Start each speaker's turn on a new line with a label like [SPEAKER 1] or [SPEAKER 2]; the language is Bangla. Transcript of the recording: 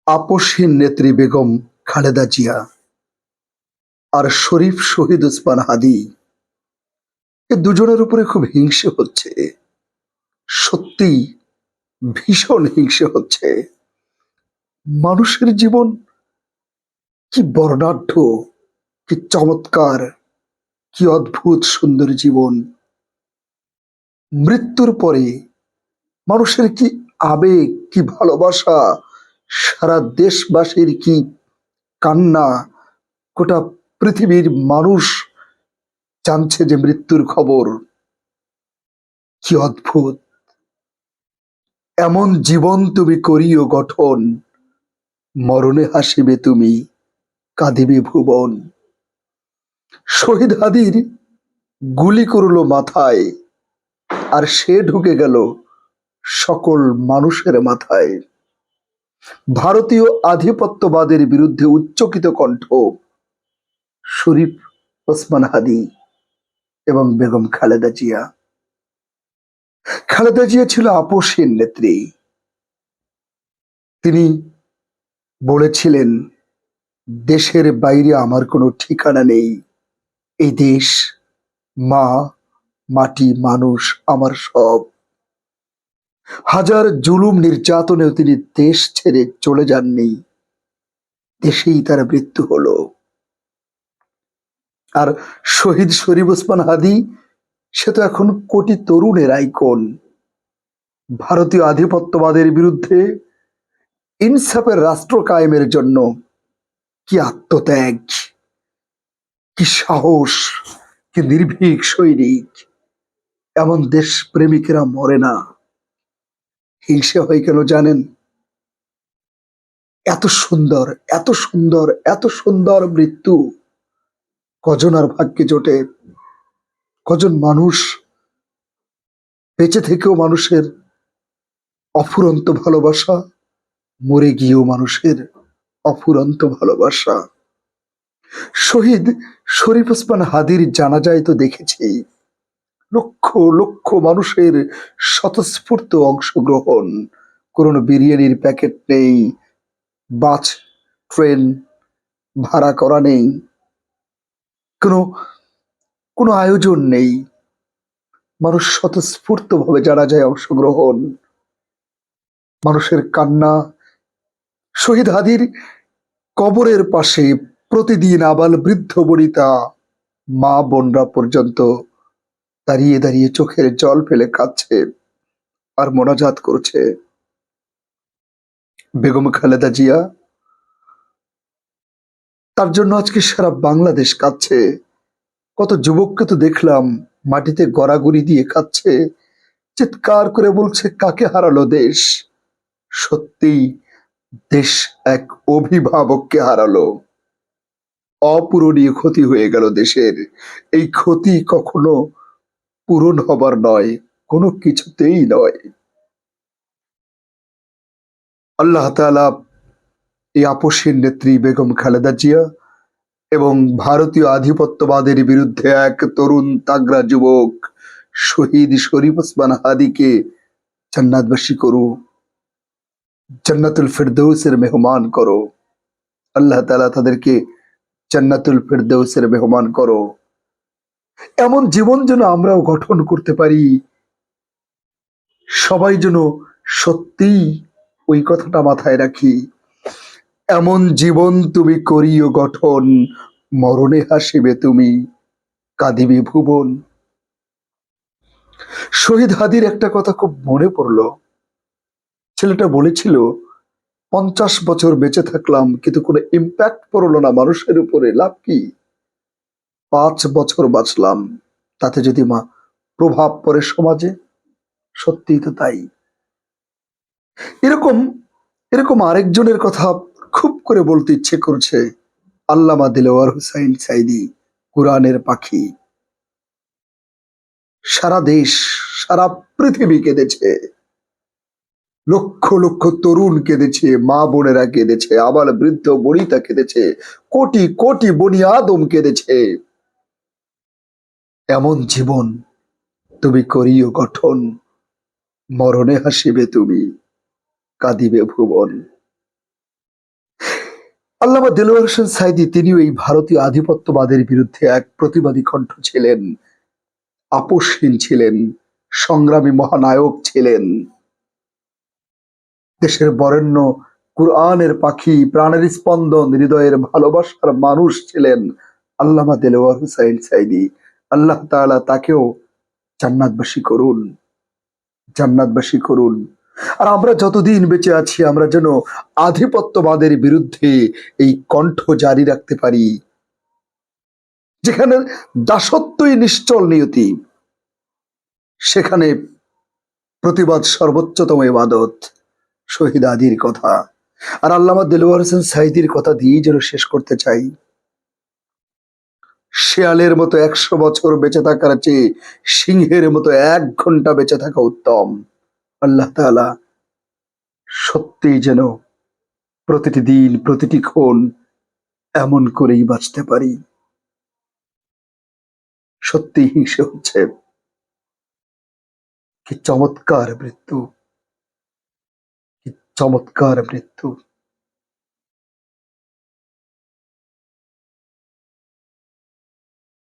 [SPEAKER 1] আপসহীন নেত্রী বেগম খালেদা জিয়া আর শরীফ শহীদ ওসমান হাদি, এ দুজনের উপরে খুব হিংসে হচ্ছে। সত্যি ভীষণ হিংসে হচ্ছে। মানুষের জীবন কি বর্ণাঢ্য, কি চমৎকার, কি অদ্ভুত সুন্দর জীবন। মৃত্যুর পরে মানুষের কি আবেগ, কি ভালোবাসা, সারা দেশবাসীর কি কান্না। গোটা পৃথিবীর মানুষ জানছে যে মৃত্যুর খবর। কি অদ্ভুত! এমন জীবন তুমি করিও গঠন, মরণে হাসিবে তুমি, কাঁদিবে ভুবন। শহীদ হাদির গুলি করলো মাথায়, আর সে ঢুকে গেল সকল মানুষের মাথায়। ভারতীয় আধিপত্যবাদের বিরুদ্ধে উচ্চকিত কণ্ঠ শরীফ ওসমান হাদি এবং বেগম খালেদা জিয়া। খালেদা জিয়া ছিল আপসহীন নেত্রী। তিনি বলেছিলেন, দেশের বাইরে আমার কোনো ঠিকানা নেই। এই দেশ, মা, মাটি, মানুষ আমার সব। হাজার জুলুম নির্যাতনেও তিনি দেশ ছেড়ে চলে যাননি, দেশেই তার মৃত্যু হলো। আর শহীদ শরীফ ওসমান হাদি, সে তো এখন কোটি তরুণের আইকন। ভারতীয় আধিপত্যবাদের বিরুদ্ধে ইনসাফের রাষ্ট্র কায়েমের জন্য কি আত্মত্যাগ, কি সাহস, কি নির্ভীক সৈনিক। এমন দেশ প্রেমিকেরা মরে না। হিংসে হয় কেন জানেন? এত সুন্দর, এত সুন্দর, এত সুন্দর মৃত্যু কজন আর ভাগ্যে জোটে? কজন মানুষ বেঁচে থেকেও মানুষের অফুরন্ত ভালোবাসা, মরে গিয়েও মানুষের অফুরন্ত ভালোবাসা। শহীদ শরীফ ওসমান হাদির জানাজায় তো দেখেছি লক্ষ লক্ষ মানুষের স্বতঃস্ফূর্ত অংশগ্রহণ। কোনো বিরিয়ানির প্যাকেট নেই, বাস ট্রেন ভাড়া করা নেই, কোনো কোনো আয়োজন নেই। মানুষ স্বতঃস্ফূর্ত ভাবে জানাজায় অংশগ্রহণ, মানুষের কান্না। শহীদ হাদির কবরের পাশে প্রতিদিন আবাল বৃদ্ধ বনিতা, মা বোনরা পর্যন্ত দাঁড়িয়ে দাঁড়িয়ে চোখের জল ফেলে কাঁদছে আর মোনাজাত করছে। বেগম খালেদা জিয়া, তার জন্য আজকে সারা বাংলাদেশ কাঁদছে। কত যুবককে তো দেখলাম মাটিতে গড়াগড়ি দিয়ে কাঁদছে, চিৎকার করে বলছে, কাকে হারালো দেশ। সত্যি দেশ এক অভিভাবককে হারালো। অপূরণীয় ক্ষতি হয়ে গেল দেশের। এই ক্ষতি কখনো পূরণ হবার নয়, কোনো কিছুতেই নয়। আল্লাহ তাআলা এই আপসহীন নেত্রী বেগম খালেদা জিয়া এবং ভারতীয় আধিপত্যবাদের বিরুদ্ধে এক তরুণ তাগড়া যুবক শহীদ শরীফ ওসমান হাদিকে জান্নাতবাসী করো, জান্নাতুল ফেরদৌসের মেহমান করো। আল্লাহ তাআলা তাদেরকে জান্নাতুল ফেরদৌসের মেহমান করো। এমন জীবন যেন আমরাও গঠন করতে পারি। সবাই যেন সত্যিই ওই কথাটা মাথায় রাখি, এমন জীবন তুমি করিও গঠন, মরণে হাসিবে তুমি, কাঁদিবে ভুবন। শহীদ হাদির একটা কথা খুব মনে পড়লো। ছেলেটা বলেছিল, 50 বছর বেঁচে থাকলাম কিন্তু কোনো ইম্প্যাক্ট পড়লো না মানুষের উপরে, লাভ কি? 5 বছর বাঁচলাম, তাতে যদি প্রভাব পড়ে সমাজে। সত্যিই তো তাই। এরকম এরকম আরেকজনের কথা খুব করে বলতে ইচ্ছে করছে, আল্লামা দিলওয়ার হুসাইন সাইদি, কোরআনের পাখি। সারা দেশ, সারা পৃথিবী কেঁদেছে, লক্ষ লক্ষ তরুণ কেঁদেছে, মা বোনেরা কেঁদেছে, আবার বৃদ্ধ বনিতা কেঁদেছে, কোটি কোটি বনি আদম কেঁদেছে। এমন জীবন তুমি করিও গঠন, মরণে হাসিবে তুমি, কাঁদিবে ভুবন। আল্লামা দেলোয়ার হোসেন সাঈদী তিনিও এই ভারতীয় আধিপত্যবাদের বিরুদ্ধে এক প্রতিবাদী কণ্ঠ ছিলেন, আপোষহীন ছিলেন, সংগ্রামী মহানায়ক ছিলেন। দেশের বরেণ্য, কুরআনের পাখি, প্রাণের স্পন্দন, হৃদয়ের ভালোবাসার মানুষ ছিলেন আল্লামা দেলোয়ার হোসেন সাঈদী। আল্লাহ তাআলা তাকেও জান্নাতবাসী করুন, জান্নাতবাসী করুন। আর আমরা যতদিন বেঁচে আছি আমরা যেন আধিপত্যবাদের বিরুদ্ধে এই কণ্ঠ জারি রাখতে পারি। যেখানে দাসত্বই নিশ্চল নিয়তি, সেখানে প্রতিবাদ সর্বোচ্চতম ইবাদত। শহীদ আদির কথা আর আল্লামা দেলোয়ার হোসেন সাঈদীর কথা দিয়েই যেন শেষ করতে চাই। শেয়ালের মতো 100 বছর বেঁচে থাকার চেয়ে সিংহের মতো 1 ঘন্টা বেঁচে থাকা উত্তম। আল্লাহ তাআলা সত্যিই যেন প্রতিটি দিন, প্রতিটি ক্ষণ এমন করেই বাঁচতে পারি। সত্যি হিংসে হচ্ছে। কি চমৎকার মৃত্যু, কি চমৎকার মৃত্যু।